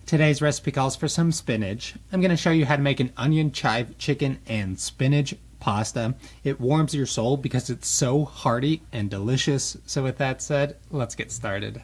Today's recipe calls for some spinach. I'm going to show you how to make an onion, chive, chicken, and spinach pasta. It warms your soul because it's so hearty and delicious. So with that said, let's get started.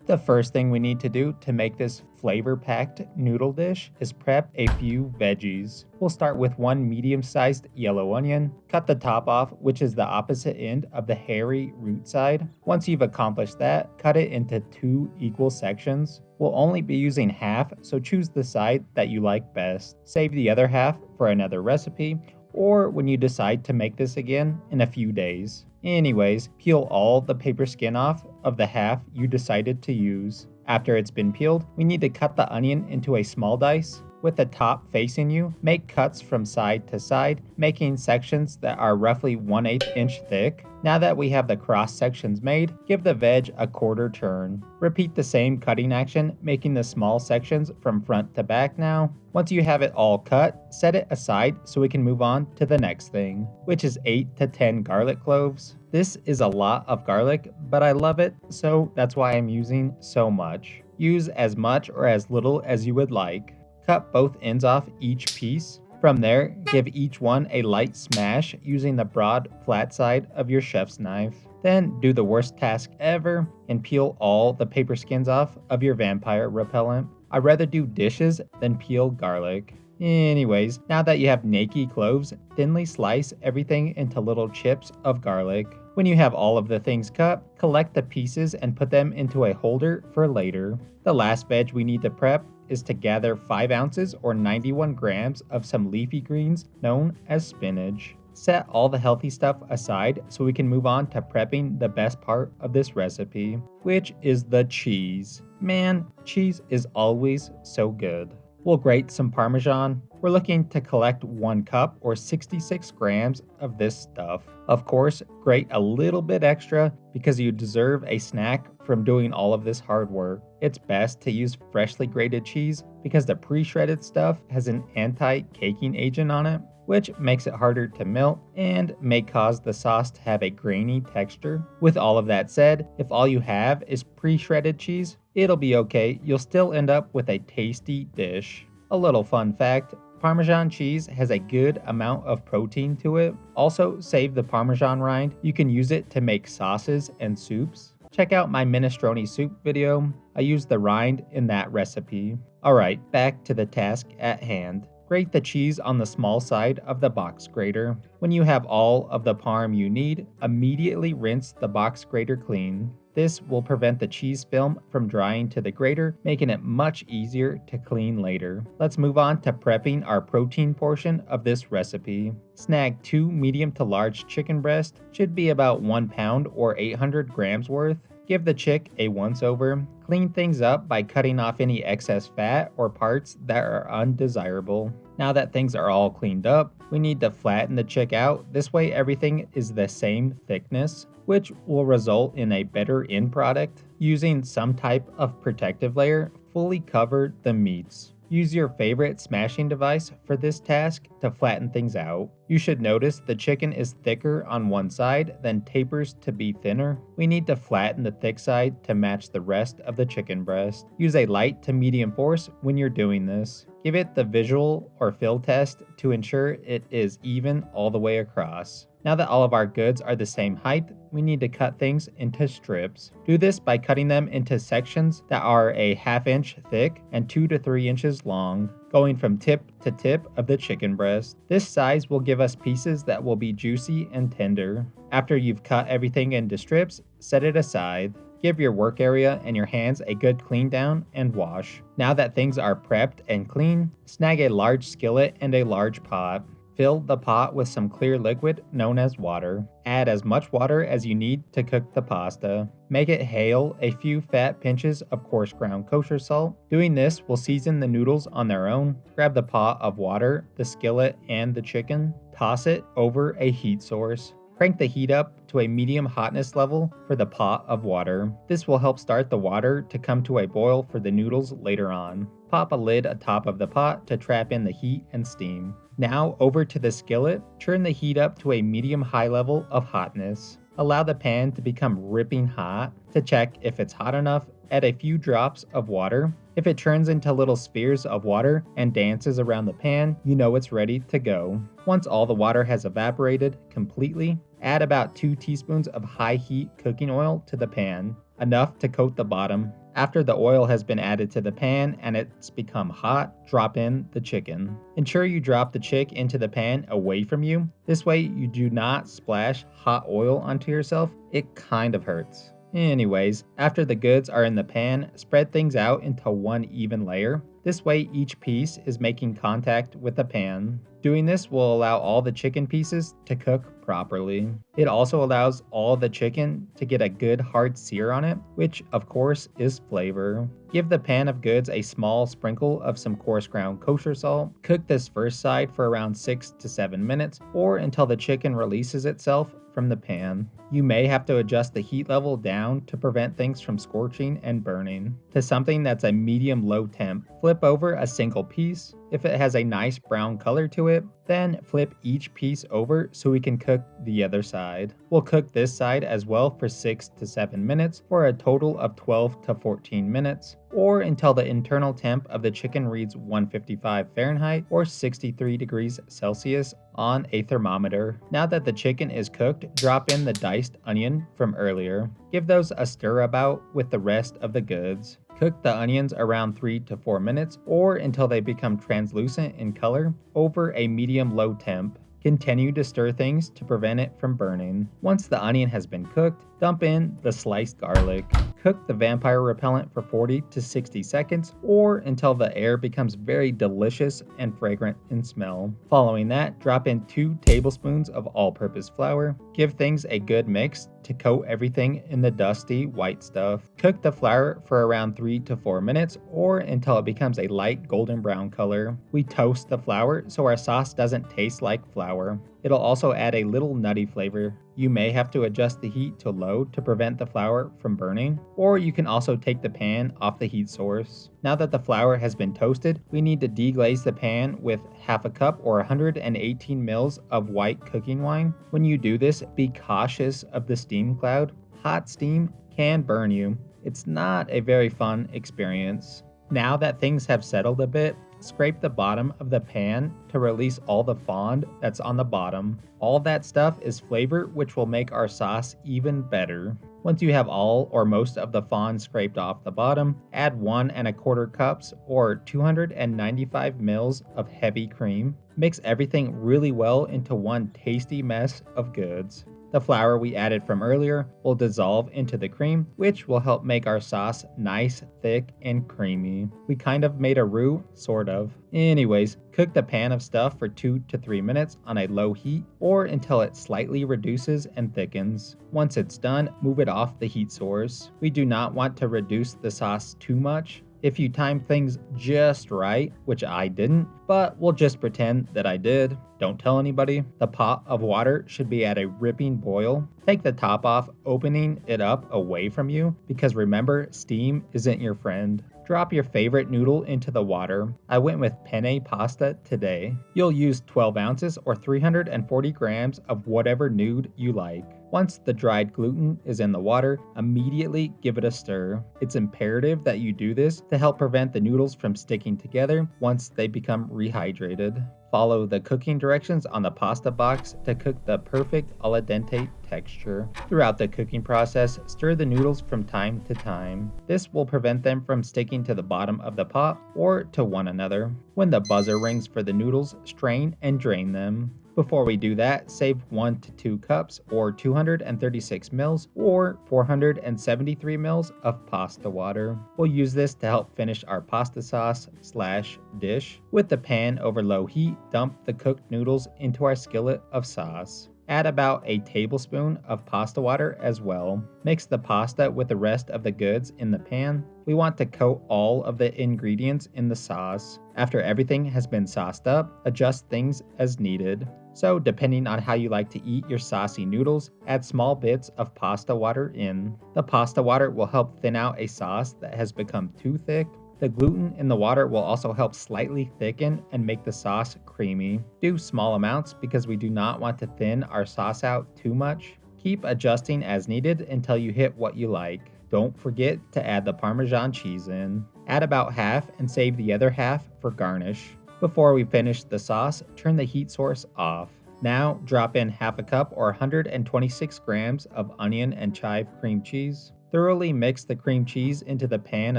The first thing we need to do to make this flavor-packed noodle dish is prep a few veggies. We'll start with one medium-sized yellow onion. Cut the top off, which is the opposite end of the hairy root side. Once you've accomplished that, cut it into 2 equal sections. We'll only be using half, so choose the side that you like best. Save the other half for another recipe, or when you decide to make this again in a few days. Anyways, peel all the paper skin off of the half you decided to use. After it's been peeled, we need to cut the onion into a small dice. With the top facing you, make cuts from side to side, making sections that are roughly 1/8 inch thick. Now that we have the cross sections made, give the veg a quarter turn. Repeat the same cutting action, making the small sections from front to back now. Once you have it all cut, set it aside so we can move on to the next thing, which is 8 to 10 garlic cloves. This is a lot of garlic, but I love it, so that's why I'm using so much. Use as much or as little as you would like. Cut both ends off each piece. From there, give each one a light smash using the broad, flat side of your chef's knife. Then do the worst task ever and peel all the paper skins off of your vampire repellent. I'd rather do dishes than peel garlic. Anyways, now that you have naked cloves, thinly slice everything into little chips of garlic. When you have all of the things cut, collect the pieces and put them into a holder for later. The last veg we need to prep is to gather 5 ounces or 91 grams of some leafy greens known as spinach. Set all the healthy stuff aside so we can move on to prepping the best part of this recipe, which is the cheese. Man, cheese is always so good. We'll grate some parmesan. We're looking to collect 1 cup or 66 grams of this stuff. Of course, grate a little bit extra because you deserve a snack from doing all of this hard work. It's best to use freshly grated cheese because the pre-shredded stuff has an anti-caking agent on it, which makes it harder to melt and may cause the sauce to have a grainy texture. With all of that said, if all you have is pre-shredded cheese, it'll be okay. You'll still end up with a tasty dish. A little fun fact, Parmesan cheese has a good amount of protein to it. Also, save the Parmesan rind. You can use it to make sauces and soups. Check out my minestrone soup video. I used the rind in that recipe. Alright, back to the task at hand. Grate the cheese on the small side of the box grater. When you have all of the parm you need, immediately rinse the box grater clean. This will prevent the cheese film from drying to the grater, making it much easier to clean later. Let's move on to prepping our protein portion of this recipe. Snag 2 medium to large chicken breasts, should be about 1 pound or 800 grams worth. Give the chick a once-over. Clean things up by cutting off any excess fat or parts that are undesirable. Now that things are all cleaned up, we need to flatten the chick out. This way everything is the same thickness, which will result in a better end product. Using some type of protective layer, fully cover the meats. Use your favorite smashing device for this task to flatten things out. You should notice the chicken is thicker on one side, then tapers to be thinner. We need to flatten the thick side to match the rest of the chicken breast. Use a light to medium force when you're doing this. Give it the visual or feel test to ensure it is even all the way across. Now that all of our goods are the same height, we need to cut things into strips. Do this by cutting them into sections that are a 1/2 inch thick and 2 to 3 inches long, going from tip to tip of the chicken breast. This size will give us pieces that will be juicy and tender. After you've cut everything into strips, set it aside. Give your work area and your hands a good clean down and wash. Now that things are prepped and clean, snag a large skillet and a large pot. Fill the pot with some clear liquid known as water. Add as much water as you need to cook the pasta. Make it hail a few fat pinches of coarse ground kosher salt. Doing this will season the noodles on their own. Grab the pot of water, the skillet, and the chicken. Toss it over a heat source. Crank the heat up to a medium hotness level for the pot of water. This will help start the water to come to a boil for the noodles later on. Pop a lid atop of the pot to trap in the heat and steam. Now over to the skillet, turn the heat up to a medium-high level of hotness. Allow the pan to become ripping hot. To check if it's hot enough, add a few drops of water. If it turns into little spheres of water and dances around the pan, you know it's ready to go. Once all the water has evaporated completely, add about 2 teaspoons of high heat cooking oil to the pan, enough to coat the bottom. After the oil has been added to the pan and it's become hot, drop in the chicken. Ensure you drop the chick into the pan away from you. This way you do not splash hot oil onto yourself. It kind of hurts. Anyways, after the goods are in the pan, spread things out into one even layer. This way each piece is making contact with the pan. Doing this will allow all the chicken pieces to cook properly. It also allows all the chicken to get a good hard sear on it, which of course is flavor. Give the pan of goods a small sprinkle of some coarse ground kosher salt. Cook this first side for around 6 to 7 minutes or until the chicken releases itself from the pan. You may have to adjust the heat level down to prevent things from scorching and burning to something that's a medium-low temp. Flip over a single piece. If it has a nice brown color to it, then flip each piece over so we can cook the other side. We'll cook this side as well for 6 to 7 minutes for a total of 12 to 14 minutes, or until the internal temp of the chicken reads 155 Fahrenheit or 63 degrees Celsius on a thermometer. Now that the chicken is cooked, drop in the diced onion from earlier. Give those a stir about with the rest of the goods. Cook the onions around 3 to 4 minutes or until they become translucent in color over a medium-low temp. Continue to stir things to prevent it from burning. Once the onion has been cooked, dump in the sliced garlic. Cook the vampire repellent for 40 to 60 seconds or until the air becomes very delicious and fragrant in smell. Following that, drop in 2 tablespoons of all-purpose flour. Give things a good mix to coat everything in the dusty white stuff. Cook the flour for around 3 to 4 minutes or until it becomes a light golden brown color. We toast the flour so our sauce doesn't taste like flour. It'll also add a little nutty flavor. You may have to adjust the heat to low to prevent the flour from burning, or you can also take the pan off the heat source. Now that the flour has been toasted, we need to deglaze the pan with half a cup or 118 mils of white cooking wine. When you do this, be cautious of the steam cloud. Hot steam can burn you. It's not a very fun experience. Now that things have settled a bit, scrape the bottom of the pan to release all the fond that's on the bottom. All that stuff is flavor which will make our sauce even better. Once you have all or most of the fond scraped off the bottom, add 1 1/4 cups or 295 mils of heavy cream. Mix everything really well into one tasty mess of goods. The flour we added from earlier will dissolve into the cream, which will help make our sauce nice, thick, and creamy. We kind of made a roux, sort of. Anyways, cook the pan of stuff for 2 to 3 minutes on a low heat or until it slightly reduces and thickens. Once it's done, move it off the heat source. We do not want to reduce the sauce too much. If you time things just right, which I didn't, but we'll just pretend that I did. Don't tell anybody. The pot of water should be at a ripping boil. Take the top off, opening it up away from you, because remember, steam isn't your friend. Drop your favorite noodle into the water. I went with penne pasta today. You'll use 12 ounces or 340 grams of whatever nood you like. Once the dried gluten is in the water, immediately give it a stir. It's imperative that you do this to help prevent the noodles from sticking together once they become rehydrated. Follow the cooking directions on the pasta box to cook the perfect al dente texture. Throughout the cooking process, stir the noodles from time to time. This will prevent them from sticking to the bottom of the pot or to one another. When the buzzer rings for the noodles, strain and drain them. Before we do that, save 1 to 2 cups or 236 mils or 473 mils of pasta water. We'll use this to help finish our pasta sauce / dish. With the pan over low heat, dump the cooked noodles into our skillet of sauce. Add about a tablespoon of pasta water as well. Mix the pasta with the rest of the goods in the pan. We want to coat all of the ingredients in the sauce. After everything has been sauced up, adjust things as needed. So depending on how you like to eat your saucy noodles, add small bits of pasta water in. The pasta water will help thin out a sauce that has become too thick. The gluten in the water will also help slightly thicken and make the sauce creamy. Do small amounts because we do not want to thin our sauce out too much. Keep adjusting as needed until you hit what you like. don't forget to add the Parmesan cheese in. Add about half and save the other half for garnish. Before we finish the sauce, turn the heat source off. Now drop in half a cup or 126 grams of onion and chive cream cheese. Thoroughly mix the cream cheese into the pan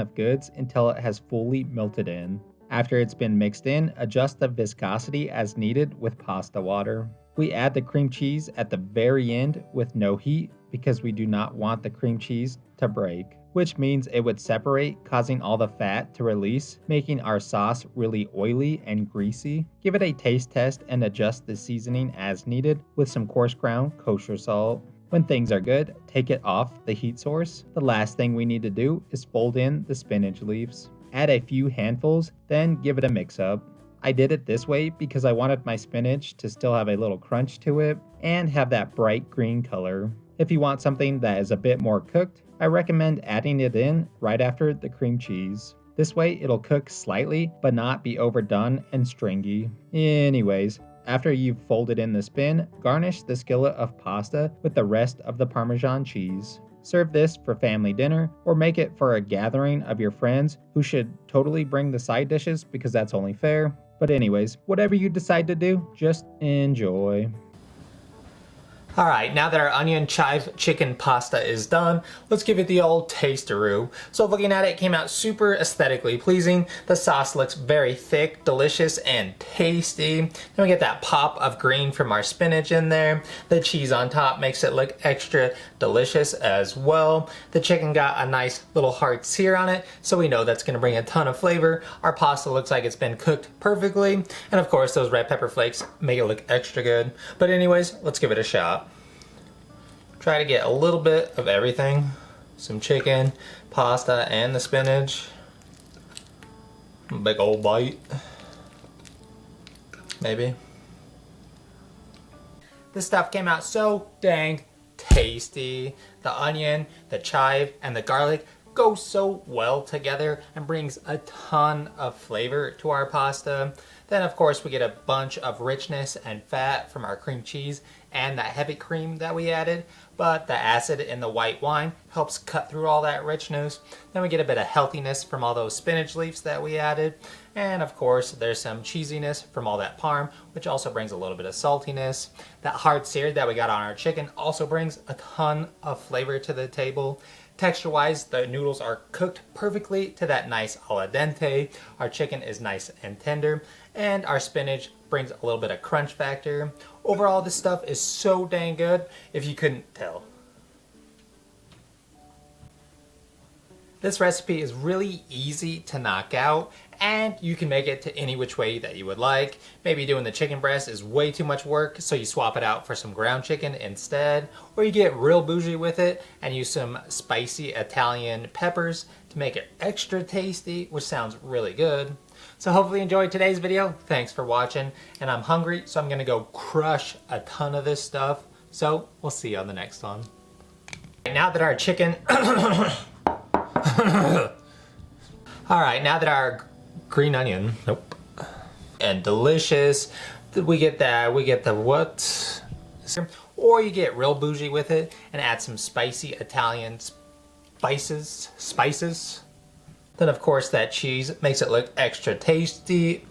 of goods until it has fully melted in. After it's been mixed in, adjust the viscosity as needed with pasta water. We add the cream cheese at the very end with no heat because we do not want the cream cheese to break, which means it would separate, causing all the fat to release, making our sauce really oily and greasy. Give it a taste test and adjust the seasoning as needed with some coarse ground kosher salt. When things are good, take it off the heat source. The last thing we need to do is fold in the spinach leaves. Add a few handfuls, then give it a mix up. I did it this way because I wanted my spinach to still have a little crunch to it and have that bright green color. If you want something that is a bit more cooked, I recommend adding it in right after the cream cheese. This way it'll cook slightly but not be overdone and stringy. Anyways, after you've folded in the spin, garnish the skillet of pasta with the rest of the Parmesan cheese. Serve this for family dinner or make it for a gathering of your friends who should totally bring the side dishes because that's only fair. But anyways, whatever you decide to do, just enjoy. Alright, now that our onion chive chicken pasta is done, let's give it the old taste-a-roo. So looking at it, came out super aesthetically pleasing. The sauce looks very thick, delicious, and tasty. Then we get that pop of green from our spinach in there. The cheese on top makes it look extra delicious as well. The chicken got a nice little hard sear on it, so we know that's going to bring a ton of flavor. Our pasta looks like it's been cooked perfectly. And of course, those red pepper flakes make it look extra good. But anyways, let's give it a shot. Try to get a little bit of everything. Some chicken, pasta, and the spinach. Big old bite. Maybe. This stuff came out so dang tasty. The onion, the chive, and the garlic go so well together and brings a ton of flavor to our pasta. Then of course we get a bunch of richness and fat from our cream cheese and that heavy cream that we added, but the acid in the white wine helps cut through all that richness. Then we get a bit of healthiness from all those spinach leaves that we added, and of course there's some cheesiness from all that parm, which also brings a little bit of saltiness. That hard sear that we got on our chicken also brings a ton of flavor to the table. Texture-wise, the noodles are cooked perfectly to that nice al dente. Our chicken is nice and tender, and our spinach brings a little bit of crunch factor. Overall, this stuff is so dang good, if you couldn't tell. This recipe is really easy to knock out, and you can make it to any which way that you would like. Maybe doing the chicken breast is way too much work, so you swap it out for some ground chicken instead, or you get real bougie with it and use some spicy Italian peppers to make it extra tasty, which sounds really good. So hopefully you enjoyed today's video. Thanks for watching, and I'm hungry, so I'm gonna go crush a ton of this stuff. So we'll see you on the next one. Now that our chicken Alright, now that our green onion, and delicious, we get the what? Or you get real bougie with it and add some spicy Italian spices. Then of course that cheese makes it look extra tasty.